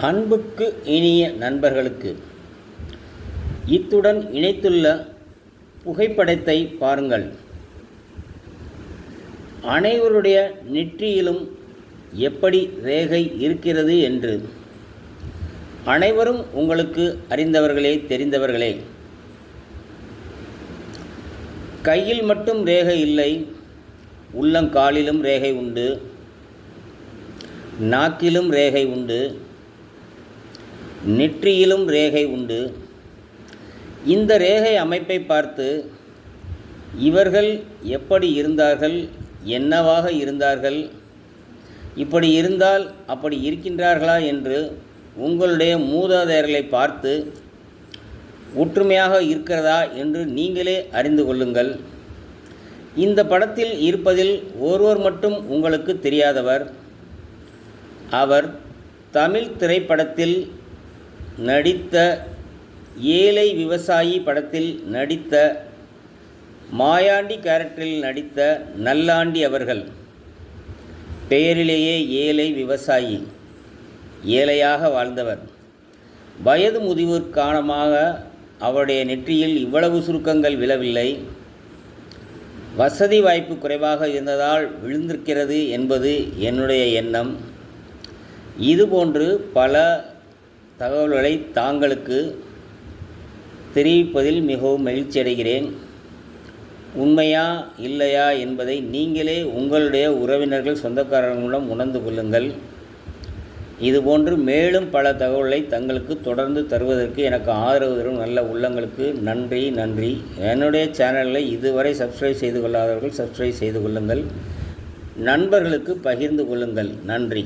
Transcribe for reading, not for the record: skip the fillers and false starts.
அன்புக்கு இனிய நண்பர்களுக்கு இத்துடன் இணைத்துள்ள புகைப்படத்தை பாருங்கள். அனைவருடைய நெற்றியிலும் எப்படி ரேகை இருக்கிறது என்று அனைவரும் உங்களுக்கு அறிந்தவர்களே, தெரிந்தவர்களே. கையில் மட்டும் ரேகை இல்லை, உள்ளங்காலிலும் ரேகை உண்டு, நாக்கிலும் ரேகை உண்டு, நெற்றியிலும் ரேகை உண்டு. இந்த ரேகை அமைப்பை பார்த்து இவர்கள் எப்படி இருந்தார்கள், என்னவாக இருந்தார்கள், இப்படி இருந்தால் அப்படி இருக்கின்றார்களா என்று உங்களுடைய மூதாதையர்களை பார்த்து ஒற்றுமையாக இருக்கிறதா என்று நீங்களே அறிந்து கொள்ளுங்கள். இந்த படத்தில் இருப்பதில் ஒருவர் மட்டும் உங்களுக்கு தெரியாதவர். அவர் தமிழ் திரைப்படத்தில் நடித்த ஏழை விவசாயி படத்தில் நடித்த மாயாண்டி கேரக்டரில் நடித்த நல்லாண்டி அவர்கள். பெயரிலேயே ஏழை விவசாயி, ஏழையாக வாழ்ந்தவர். வயது முதிர்வு காரணமாக அவருடைய நெற்றியில் இவ்வளவு சுருக்கங்கள் விழவில்லை. வசதி வாய்ப்பு குறைவாக இருந்ததால் விழுந்திருக்கிறது என்பது என்னுடைய எண்ணம். இதுபோன்று பல தகவல்களை தாங்களுக்கு தெரிவிப்பதில் மிகவும் மகிழ்ச்சி அடைகிறேன். உண்மையா இல்லையா என்பதை நீங்களே உங்களுடைய உறவினர்கள், சொந்தக்காரர்களிடம் உணர்ந்து கொள்ளுங்கள். இதுபோன்று மேலும் பல தகவல்களை தங்களுக்கு தொடர்ந்து தருவதற்கு எனக்கு ஆதரவு தரும் நல்ல உள்ளங்களுக்கு நன்றி. என்னுடைய சேனலை இதுவரை சப்ஸ்கிரைப் செய்து கொள்ளாதவர்கள் சப்ஸ்கிரைப் செய்து கொள்ளுங்கள். நண்பர்களுக்கு பகிர்ந்து கொள்ளுங்கள். நன்றி.